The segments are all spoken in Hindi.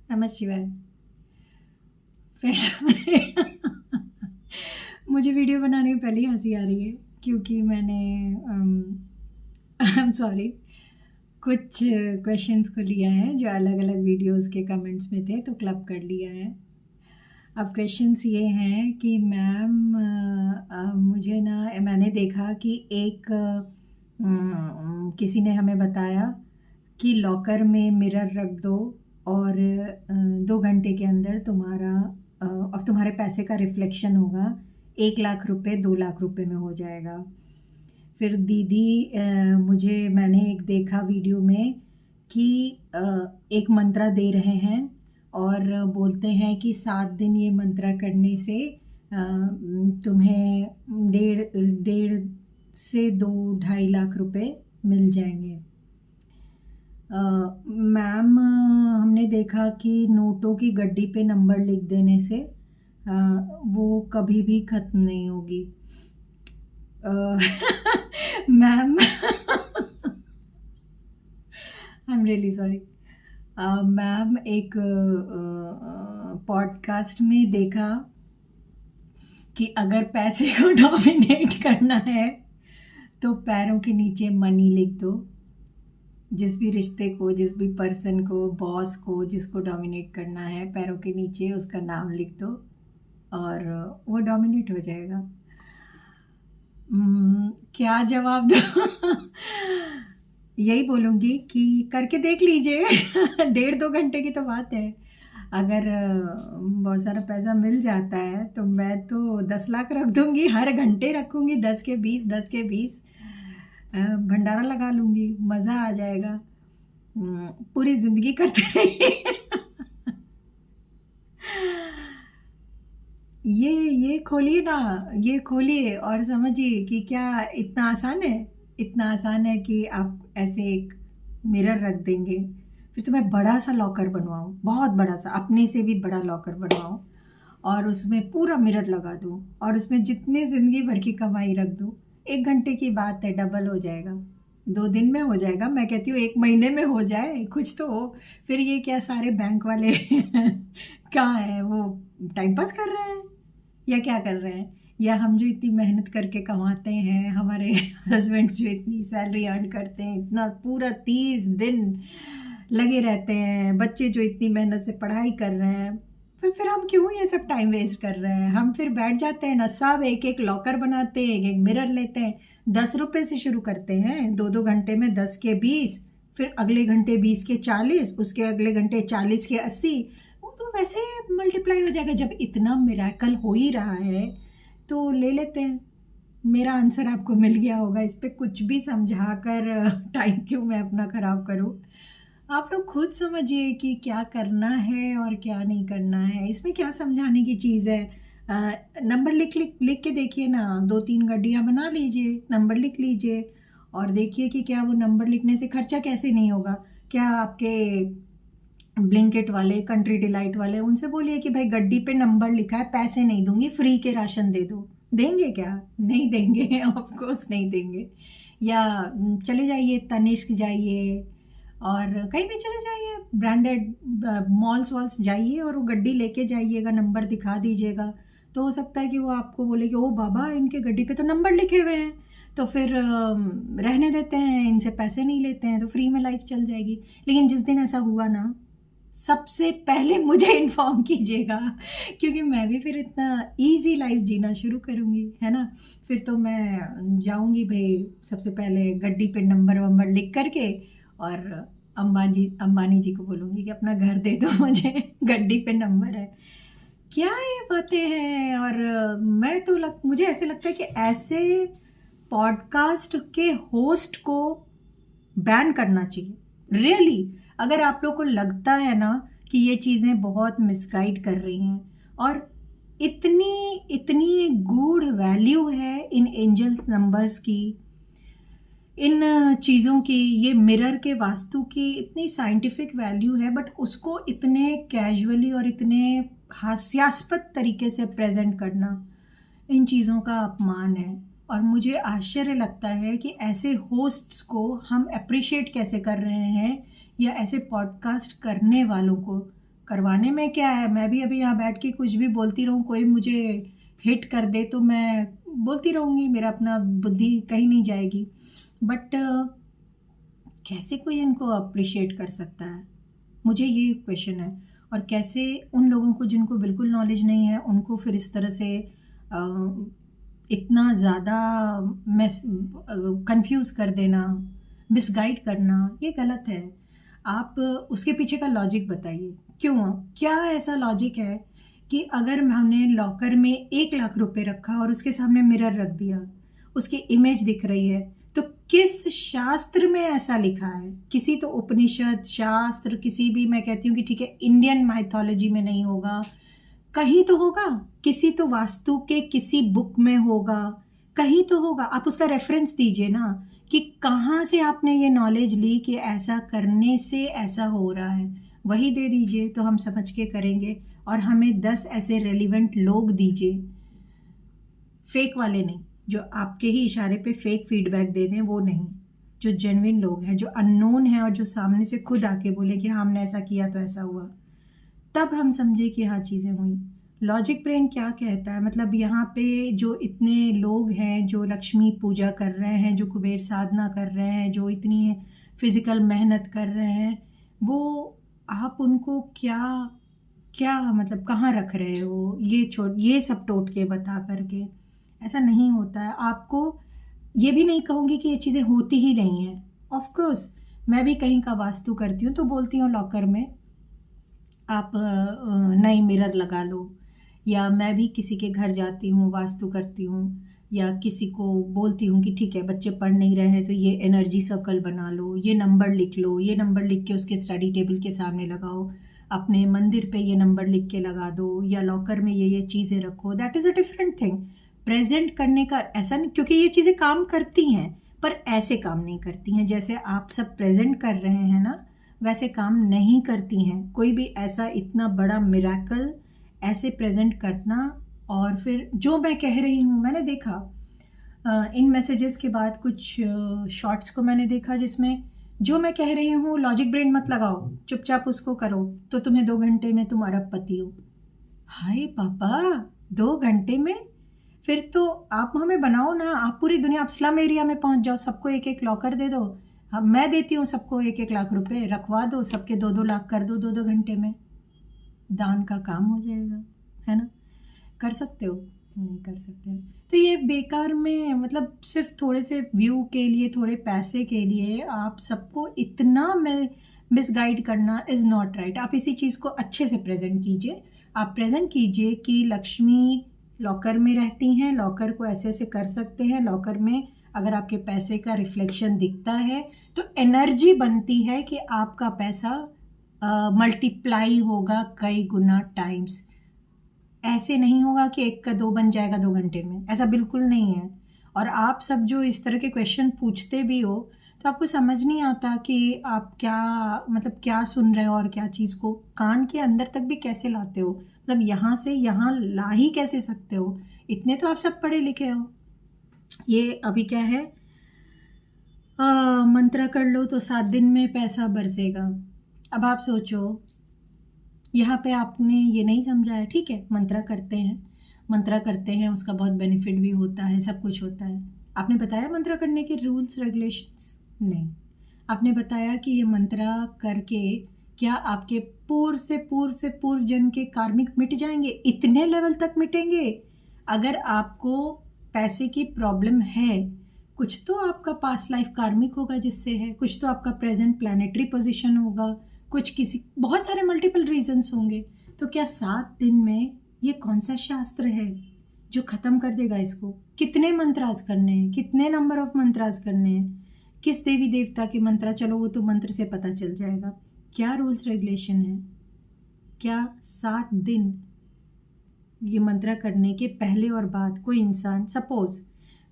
नमः शिवाय। फ्रेंड्स मुझे वीडियो बनाने में पहले ही हंसी आ रही है क्योंकि मैंने आई एम सॉरी कुछ क्वेश्चंस को लिया है जो अलग अलग वीडियोस के कमेंट्स में थे तो क्लब कर लिया है। अब क्वेश्चंस ये हैं कि मैम मुझे ना मैंने देखा कि एक किसी ने हमें बताया कि लॉकर में मिरर रख दो और 2 घंटे के अंदर तुम्हारे पैसे का रिफ्लेक्शन होगा, 1 लाख रुपए 2 लाख रुपए में हो जाएगा। फिर दीदी मैंने एक देखा वीडियो में कि एक मंत्रा दे रहे हैं और बोलते हैं कि 7 दिन ये मंत्रा करने से तुम्हें 1.5 से 2-2.5 लाख रुपए मिल जाएंगे। मैम हमने देखा कि नोटों की गड्डी पे नंबर लिख देने से वो कभी भी ख़त्म नहीं होगी। Ma'am I am really sorry ma'am, एक पॉडकास्ट में देखा कि अगर पैसे को डोमिनेट करना है तो पैरों के नीचे मनी लिख दो। जिस भी रिश्ते को, जिस भी पर्सन को, बॉस को, जिसको डोमिनेट करना है, पैरों के नीचे उसका नाम लिख दो और वो डोमिनेट हो जाएगा। क्या जवाब दो? यही बोलूँगी कि करके देख लीजिए। 1.5-2 घंटे की तो बात है। अगर बहुत सारा पैसा मिल जाता है तो मैं तो 10 लाख रख दूँगी, हर घंटे रखूँगी 10 के 20, 10 के 20 भंडारा लगा लूँगी, मज़ा आ जाएगा। पूरी ज़िंदगी करते रहिए। ये खोलिए ना, ये खोलिए और समझिए कि क्या इतना आसान है। इतना आसान है कि आप ऐसे एक मिरर रख देंगे, फिर तो मैं बड़ा सा लॉकर बनवाऊँ, बहुत बड़ा सा, अपने से भी बड़ा लॉकर बनवाऊँ और उसमें पूरा मिरर लगा दूँ और उसमें जितनी ज़िंदगी भर की कमाई रख दूँ। 1 घंटे की बात है, डबल हो जाएगा, 2 दिन में हो जाएगा। मैं कहती हूँ 1 महीने में हो जाए, कुछ तो हो। फिर ये क्या सारे बैंक वाले कहाँ हैं, वो टाइम पास कर रहे हैं या क्या कर रहे हैं? या हम जो इतनी मेहनत करके कमाते हैं, हमारे हस्बैंड्स जो इतनी सैलरी अर्न करते हैं, इतना पूरा 30 दिन लगे रहते हैं, बच्चे जो इतनी मेहनत से पढ़ाई कर रहे हैं, फिर हम क्यों ये सब टाइम वेस्ट कर रहे हैं? हम फिर बैठ जाते हैं ना, सब एक एक लॉकर बनाते हैं, एक एक मिरर लेते हैं, 10 रुपये से शुरू करते हैं, 2-2 घंटे में 10 के 20, फिर अगले घंटे 20 के 40, उसके अगले घंटे 40 के 80, वो तो वैसे मल्टीप्लाई हो जाएगा। जब इतना मिरेकल हो ही रहा है तो ले लेते हैं। मेरा आंसर आपको मिल गया होगा। इस पर कुछ भी समझा कर टाइम क्यों मैं अपना ख़राब करूँ? आप लोग खुद समझिए कि क्या करना है और क्या नहीं करना है। इसमें क्या समझाने की चीज़ है? नंबर लिख के देखिए ना, 2-3 गड्डियाँ बना लीजिए, नंबर लिख लीजिए और देखिए कि क्या वो नंबर लिखने से खर्चा कैसे नहीं होगा। क्या आपके ब्लिंकिट वाले, कंट्री डिलाइट वाले, उनसे बोलिए कि भाई गड्डी पे नंबर लिखा है, पैसे नहीं दूंगी, फ्री के राशन दे दो। देंगे क्या? नहीं देंगे। ऑफ कोर्स नहीं देंगे। या चले जाइए, तनिष्क जाइए और कहीं भी चले जाइए, ब्रांडेड मॉल्स वॉल्स जाइए और वो गड्डी लेके जाइएगा, नंबर दिखा दीजिएगा। तो हो सकता है कि वो आपको बोले कि ओ बाबा, इनके गड्डी पे तो नंबर लिखे हुए हैं, तो फिर रहने देते हैं, इनसे पैसे नहीं लेते हैं, तो फ्री में लाइफ चल जाएगी। लेकिन जिस दिन ऐसा हुआ ना, सबसे पहले मुझे इन्फॉर्म कीजिएगा, क्योंकि मैं भी फिर इतना इजी लाइफ जीना शुरू करूँगी, है ना। फिर तो मैं जाऊँगी भाई, सबसे पहले गड्डी पे नंबर वंबर लिख करके और अंबानी जी को बोलूँगी कि अपना घर दे दो मुझे, गड्डी पे नंबर है। क्या ये बातें हैं? और मैं तो मुझे ऐसे लगता है कि ऐसे पॉडकास्ट के होस्ट को बैन करना चाहिए, रियली। अगर आप लोग को लगता है ना कि ये चीज़ें बहुत मिसगाइड कर रही हैं और इतनी गूढ़ वैल्यू है इन एंजल्स नंबर्स की, इन चीज़ों की, ये मिरर के वास्तु की इतनी साइंटिफिक वैल्यू है, बट उसको इतने कैजुअली और इतने हास्यास्पद तरीके से प्रेजेंट करना इन चीज़ों का अपमान है। और मुझे आश्चर्य लगता है कि ऐसे होस्ट्स को हम अप्रिशिएट कैसे कर रहे हैं, या ऐसे पॉडकास्ट करने वालों को करवाने में क्या है, मैं भी अभी यहाँ बैठ के कुछ भी बोलती रहूँ, कोई मुझे हिट कर दे तो मैं बोलती रहूँगी, मेरा अपना बुद्धि कहीं नहीं जाएगी। बट कैसे कोई इनको अप्रिशिएट कर सकता है, मुझे ये क्वेश्चन है। और कैसे उन लोगों को जिनको बिल्कुल नॉलेज नहीं है उनको फिर इस तरह से इतना ज़्यादा कंफ्यूज कर देना, मिसगाइड करना, ये गलत है। आप उसके पीछे का लॉजिक बताइए, क्यों, क्या ऐसा लॉजिक है कि अगर हमने लॉकर में 1 लाख रुपए रखा और उसके सामने मिरर रख दिया, उसकी इमेज दिख रही है, तो किस शास्त्र में ऐसा लिखा है? किसी तो उपनिषद शास्त्र, किसी भी, मैं कहती हूँ कि ठीक है इंडियन माइथोलॉजी में नहीं होगा, कहीं तो होगा, किसी तो वास्तु के किसी बुक में होगा, कहीं तो होगा। आप उसका रेफरेंस दीजिए ना कि कहाँ से आपने ये नॉलेज ली कि ऐसा करने से ऐसा हो रहा है, वही दे दीजिए तो हम समझ के करेंगे। और हमें 10 ऐसे रेलिवेंट लोग दीजिए, फेक वाले नहीं, जो आपके ही इशारे पे फेक फीडबैक दे दें, वो नहीं, जो जेन्युइन लोग हैं, जो अननोन हैं और जो सामने से खुद आके बोले कि हाँ हमने ऐसा किया तो ऐसा हुआ, तब हम समझे कि हाँ चीज़ें हुई। लॉजिक ब्रेन क्या कहता है, मतलब यहाँ पे जो इतने लोग हैं जो लक्ष्मी पूजा कर रहे हैं, जो कुबेर साधना कर रहे हैं, जो इतनी फिजिकल मेहनत कर रहे हैं, वो आप उनको क्या क्या मतलब कहाँ रख रहे हो, ये सब टोटके बता करके? ऐसा नहीं होता है। आपको ये भी नहीं कहूँगी कि ये चीज़ें होती ही नहीं हैं, ऑफ कोर्स मैं भी कहीं का वास्तु करती हूँ तो बोलती हूँ लॉकर में आप नई मिरर लगा लो, या मैं भी किसी के घर जाती हूँ वास्तु करती हूँ, या किसी को बोलती हूँ कि ठीक है बच्चे पढ़ नहीं रहे हैं तो ये एनर्जी सर्कल बना लो, ये नंबर लिख लो, ये नंबर लिख के उसके स्टडी टेबल के सामने लगाओ, अपने मंदिर पे ये नंबर लिख के लगा दो, या लॉकर में ये चीज़ें रखो। That is a different thing. Present करने का ऐसा नहीं, क्योंकि ये चीज़ें काम करती हैं पर ऐसे काम नहीं करती हैं जैसे आप सब प्रेजेंट कर रहे हैं ना, वैसे काम नहीं करती हैं। कोई भी ऐसा इतना बड़ा मिराकल ऐसे प्रेजेंट करना, और फिर जो मैं कह रही हूँ, मैंने देखा इन मैसेजेस के बाद कुछ शॉर्ट्स को मैंने देखा जिसमें जो मैं कह रही हूँ लॉजिक ब्रेन मत लगाओ, चुपचाप उसको करो तो तुम्हें 2 घंटे में तुम अरबपति हो। हाय पापा, 2 घंटे में? फिर तो आप हमें बनाओ ना, आप पूरी दुनिया, आप स्लम एरिया में पहुंच जाओ, सबको 1-1 लॉकर दे दो, अब मैं देती हूँ सबको 1-1 लाख रुपए, रखवा दो, सबके 2-2 लाख कर दो 2-2 घंटे में, दान का काम हो जाएगा, है ना? कर सकते हो? नहीं कर सकते। तो ये बेकार में, मतलब सिर्फ थोड़े से व्यू के लिए, थोड़े पैसे के लिए आप सबको इतना मिसगाइड करना इज़ नॉट राइट। आप इसी चीज़ को अच्छे से प्रेजेंट कीजिए। आप प्रेजेंट कीजिए कि लक्ष्मी लॉकर में रहती हैं, लॉकर को ऐसे ऐसे कर सकते हैं, लॉकर में अगर आपके पैसे का रिफ्लेक्शन दिखता है तो एनर्जी बनती है कि आपका पैसा मल्टीप्लाई होगा कई गुना टाइम्स। ऐसे नहीं होगा कि 1 का 2 बन जाएगा 2 घंटे में, ऐसा बिल्कुल नहीं है। और आप सब जो इस तरह के क्वेश्चन पूछते भी हो तो आपको समझ नहीं आता कि आप क्या, मतलब क्या सुन रहे हो और क्या चीज़ को कान के अंदर तक भी कैसे लाते हो, मतलब यहाँ से यहाँ ला ही कैसे सकते हो? इतने तो आप सब पढ़े लिखे हो। ये अभी क्या है, मंत्रा कर लो तो 7 दिन में पैसा बरसेगा। अब आप सोचो, यहाँ पे आपने ये नहीं समझा है, ठीक है मंत्रा करते हैं उसका बहुत बेनिफिट भी होता है, सब कुछ होता है। आपने बताया मंत्रा करने के रूल्स रेगुलेशंस? नहीं। आपने बताया कि ये मंत्रा करके क्या आपके पूर्व जन्म के कार्मिक मिट जाएंगे? इतने लेवल तक मिटेंगे? अगर आपको पैसे की प्रॉब्लम है, कुछ तो आपका पास्ट लाइफ कार्मिक होगा जिससे है, कुछ तो आपका प्रेजेंट प्लानिटरी पोजीशन होगा, कुछ किसी, बहुत सारे मल्टीपल रीजंस होंगे। तो क्या 7 दिन में ये कौन सा शास्त्र है जो ख़त्म कर देगा इसको? कितने मंत्रास करने हैं, कितने नंबर ऑफ मंत्रास करने हैं, किस देवी देवता के मंत्र? चलो वो तो मंत्र से पता चल जाएगा। क्या रूल्स रेगुलेशन है? क्या 7 दिन ये मंत्र करने के पहले और बाद कोई इंसान, सपोज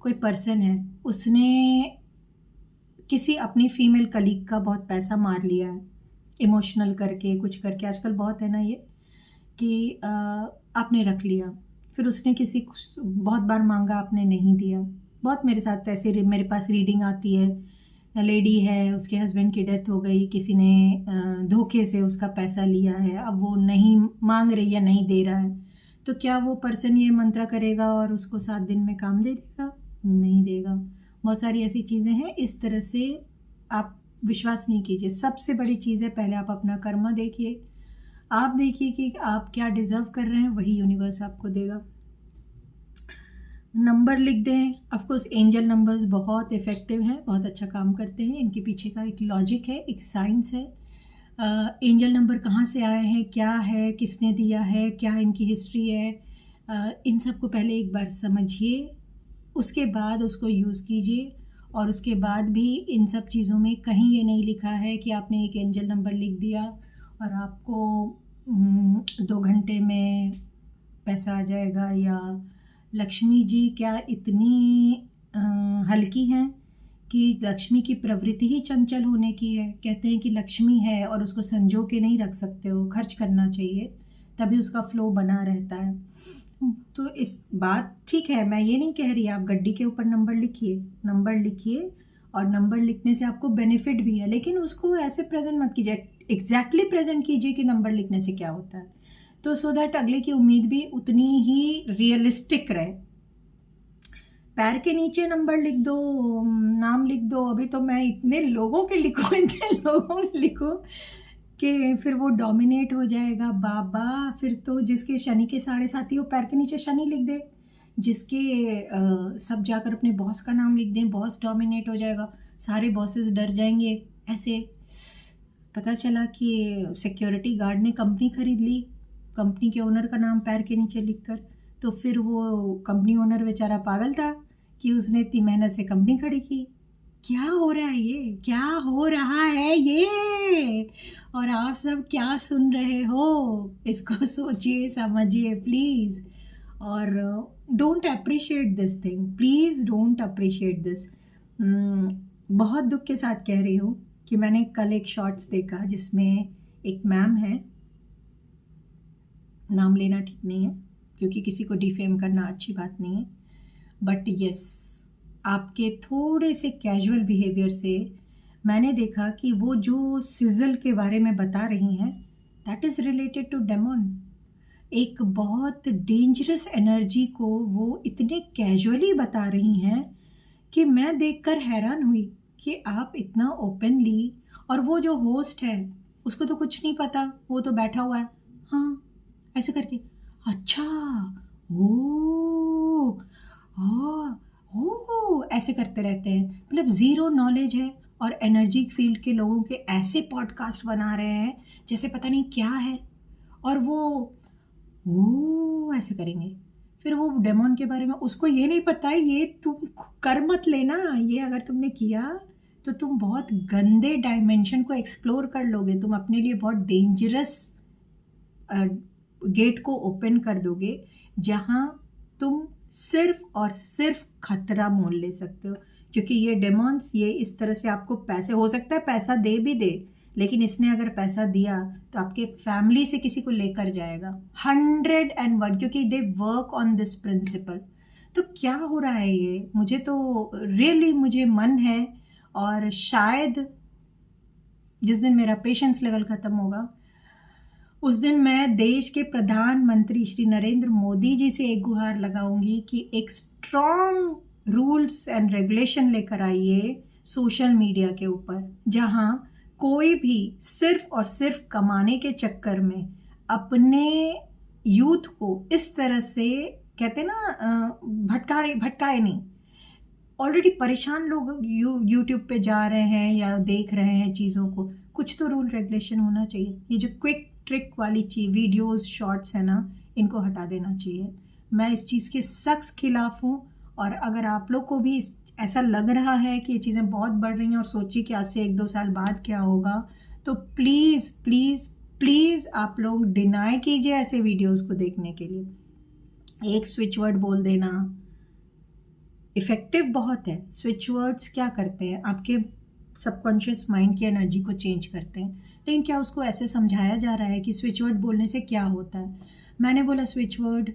कोई पर्सन है, उसने किसी अपनी फीमेल कलीग का बहुत पैसा मार लिया है, इमोशनल करके कुछ करके, आजकल बहुत है ना ये कि आपने रख लिया, फिर उसने किसी को बहुत बार मांगा, आपने नहीं दिया। बहुत मेरे साथ ऐसे मेरे पास रीडिंग आती है लेडी है, उसके हस्बैंड की डेथ हो गई, किसी ने धोखे से उसका पैसा लिया है, अब वो नहीं मांग रही या नहीं दे रहा है, तो क्या वो पर्सन ये मंत्र करेगा और उसको 7 दिन में काम दे देगा? नहीं देगा। बहुत सारी ऐसी चीज़ें हैं। इस तरह से आप विश्वास नहीं कीजिए। सबसे बड़ी चीज़ है, पहले आप अपना कर्म देखिए। आप देखिए कि आप क्या डिज़र्व कर रहे हैं, वही यूनिवर्स आपको देगा। नंबर लिख दें। ऑफकोर्स एंजल नंबर्स बहुत इफ़ेक्टिव हैं, बहुत अच्छा काम करते हैं। इनके पीछे का एक लॉजिक है, एक साइंस है। एंजल नंबर कहाँ से आए हैं, क्या है, किसने दिया है, क्या इनकी हिस्ट्री है, इन सब को पहले एक बार समझिए, उसके बाद उसको यूज़ कीजिए। और उसके बाद भी इन सब चीज़ों में कहीं ये नहीं लिखा है कि आपने एक एंजल नंबर लिख दिया और आपको 2 घंटे में पैसा आ जाएगा, या लक्ष्मी जी क्या इतनी हल्की हैं कि लक्ष्मी की प्रवृत्ति ही चंचल होने की है। कहते हैं कि लक्ष्मी है और उसको संजो के नहीं रख सकते हो, खर्च करना चाहिए, तभी उसका फ्लो बना रहता है। तो इस बात ठीक है, मैं ये नहीं कह रही, आप गड्डी के ऊपर नंबर लिखिए, नंबर लिखिए, और नंबर लिखने से आपको बेनिफिट भी है, लेकिन उसको ऐसे प्रेजेंट मत कीजिए, एग्जैक्टली प्रेजेंट कीजिए कि नंबर लिखने से क्या होता है, तो सो दैट अगले की उम्मीद भी उतनी ही रियलिस्टिक रहे। पैर के नीचे नंबर लिख दो, नाम लिख दो। अभी तो मैं इतने लोगों के लिखूँ, इतने लोगों के लिखूँ कि फिर वो डोमिनेट हो जाएगा बाबा। फिर तो जिसके शनि के 7.5 हो, पैर के नीचे शनि लिख दे। जिसके सब जाकर अपने बॉस का नाम लिख दें, बॉस डोमिनेट हो जाएगा, सारे बॉसेस डर जाएंगे। ऐसे पता चला कि सिक्योरिटी गार्ड ने कंपनी खरीद ली, कंपनी के ओनर का नाम पैर के नीचे लिखकर, तो फिर वो कंपनी ओनर बेचारा पागल था कि उसने इतनी मेहनत से कंपनी खड़ी की। क्या हो रहा है ये, क्या हो रहा है ये, और आप सब क्या सुन रहे हो, इसको सोचिए, समझिए प्लीज़। और don't appreciate this thing, please don't appreciate this. बहुत दुख के साथ कह रही हूँ कि मैंने कल एक शॉर्ट्स देखा जिसमें एक मैम है, नाम लेना ठीक नहीं है क्योंकि किसी को डिफेम करना अच्छी बात नहीं है, बट यस, आपके थोड़े से कैजुअल बिहेवियर से मैंने देखा कि वो जो सिजल के बारे में बता रही हैं, that is related to demon. एक बहुत डेंजरस एनर्जी को वो इतने कैजुअली बता रही हैं कि मैं देखकर हैरान हुई कि आप इतना ओपनली, और वो जो होस्ट है उसको तो कुछ नहीं पता, वो तो बैठा हुआ है, हाँ ऐसे करके, अच्छा, ओ, ओ, ऐसे करते रहते हैं। मतलब ज़ीरो नॉलेज है, और एनर्जी फील्ड के लोगों के ऐसे पॉडकास्ट बना रहे हैं जैसे पता नहीं क्या है, और वो ऐसे करेंगे। फिर वो डेमन के बारे में उसको ये नहीं पता है, ये तुम कर मत लेना, ये अगर तुमने किया तो तुम बहुत गंदे डायमेंशन को एक्सप्लोर कर लोगे, तुम अपने लिए बहुत डेंजरस गेट को ओपन कर दोगे जहाँ तुम सिर्फ और सिर्फ खतरा मोल ले सकते हो। क्योंकि ये डेमॉन्स ये इस तरह से आपको पैसे, हो सकता है पैसा दे भी दे, लेकिन इसने अगर पैसा दिया तो आपके फैमिली से किसी को लेकर जाएगा 101, क्योंकि they work on this principle. तो क्या हो रहा है ये, मुझे तो रियली मुझे मन है, और शायद जिस दिन मेरा पेशेंस लेवल ख़त्म होगा उस दिन मैं देश के प्रधानमंत्री श्री नरेंद्र मोदी जी से एक गुहार लगाऊंगी कि एक स्ट्रॉन्ग रूल्स एंड रेगुलेशन लेकर आइए सोशल मीडिया के ऊपर, जहां कोई भी सिर्फ और सिर्फ कमाने के चक्कर में अपने यूथ को इस तरह से, कहते ना, भटकाए नहीं। ऑलरेडी परेशान लोग यूट्यूब पे जा रहे हैं या देख रहे हैं चीज़ों को, कुछ तो रूल रेगुलेशन होना चाहिए। ये जो क्विक ट्रिक वाली चीज़ वीडियोस शॉर्ट्स है ना, इनको हटा देना चाहिए। मैं इस चीज़ के सख्त खिलाफ हूँ, और अगर आप लोग को भी ऐसा लग रहा है कि ये चीज़ें बहुत बढ़ रही हैं और सोचिए कि आज से 1-2 साल बाद क्या होगा, तो प्लीज़ प्लीज़ प्लीज़ आप लोग डिनाई कीजिए ऐसे वीडियोस को देखने के लिए। एक स्विच वर्ड बोल देना इफ़ेक्टिव बहुत है। स्विच वर्ड्स क्या करते हैं, आपके सबकॉन्शियस माइंड की एनर्जी को चेंज करते हैं, लेकिन क्या उसको ऐसे समझाया जा रहा है कि स्विच वर्ड बोलने से क्या होता है? मैंने बोला switch word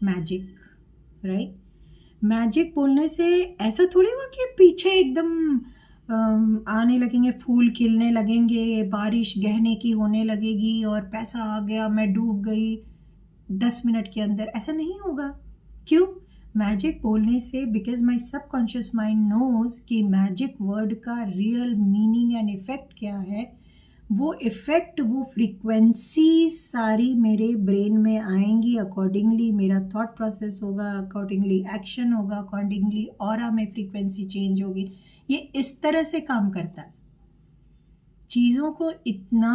magic, right? Magic बोलने से ऐसा थोड़ी हुआ कि पीछे एकदम आने लगेंगे, फूल खिलने लगेंगे, बारिश गहने की होने लगेगी और पैसा आ गया, मैं डूब गई 10 मिनट के अंदर। ऐसा नहीं होगा। क्यों? मैजिक बोलने से, because my subconscious mind knows कि मैजिक वर्ड का रियल मीनिंग एंड इफेक्ट क्या है। वो इफेक्ट, वो फ्रीक्वेंसी सारी मेरे ब्रेन में आएंगी, अकॉर्डिंगली मेरा थॉट प्रोसेस होगा, अकॉर्डिंगली एक्शन होगा, अकॉर्डिंगली ऑरा में फ्रीक्वेंसी चेंज होगी। ये इस तरह से काम करता है। चीज़ों को इतना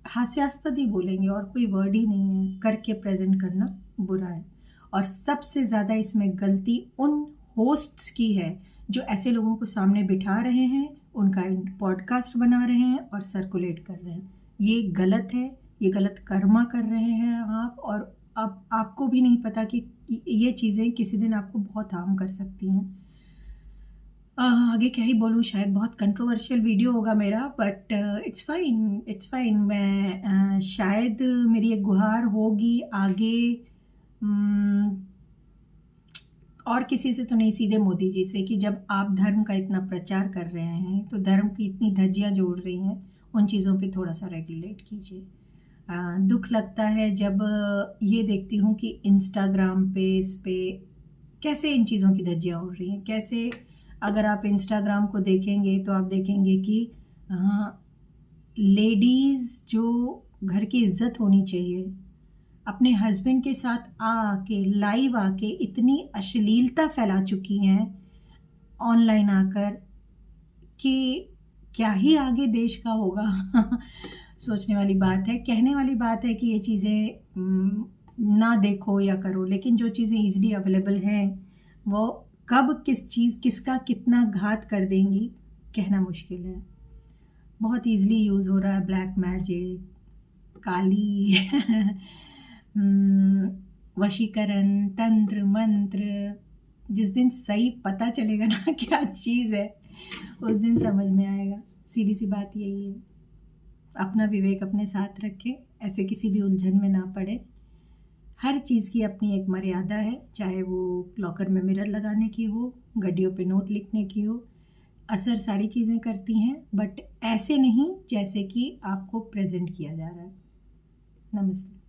हास्यास्पद ही बोलेंगे और कोई वर्ड ही नहीं है, करके प्रेजेंट करना बुरा है। और सबसे ज़्यादा इसमें गलती उन होस्ट्स की है जो ऐसे लोगों को सामने बिठा रहे हैं, उनका पॉडकास्ट बना रहे हैं और सर्कुलेट कर रहे हैं। ये गलत है, ये गलत कर्मा कर रहे हैं आप। और अब आपको भी नहीं पता कि ये चीज़ें किसी दिन आपको बहुत हार्म कर सकती हैं। आगे क्या ही बोलूँ, शायद बहुत कंट्रोवर्शियल वीडियो होगा मेरा, but it's fine, it's fine. मैं शायद मेरी एक गुहार होगी आगे, और किसी से तो नहीं, सीधे मोदी जी से, कि जब आप धर्म का इतना प्रचार कर रहे हैं तो धर्म की इतनी धज्जियां जोड़ रही हैं, उन चीज़ों पे थोड़ा सा रेगुलेट कीजिए। दुख लगता है जब ये देखती हूँ कि इंस्टाग्राम पे, इस पे कैसे इन चीज़ों की धज्जियां उड़ रही हैं। कैसे, अगर आप इंस्टाग्राम को देखेंगे तो आप देखेंगे कि लेडीज़ जो घर की इज्जत होनी चाहिए, अपने हस्बैंड के साथ आके, लाइव आके इतनी अश्लीलता फैला चुकी हैं ऑनलाइन आकर, कि क्या ही आगे देश का होगा। सोचने वाली बात है, कहने वाली बात है कि ये चीज़ें ना देखो या करो, लेकिन जो चीज़ें ईजिली अवेलेबल हैं वो कब किस चीज़, किसका कितना घात कर देंगी, कहना मुश्किल है। बहुत ईजिली यूज़ हो रहा है ब्लैक मैजिक, काली वशीकरण, तंत्र मंत्र। जिस दिन सही पता चलेगा ना क्या चीज़ है, उस दिन समझ में आएगा। सीधी सी बात यही है। अपना विवेक अपने साथ रखें, ऐसे किसी भी उलझन में ना पड़े। हर चीज़ की अपनी एक मर्यादा है, चाहे वो लॉकर में मिरर लगाने की हो, गड्डियों पे नोट लिखने की हो। असर सारी चीज़ें करती हैं, बट ऐसे नहीं जैसे कि आपको प्रेजेंट किया जा रहा है। नमस्ते।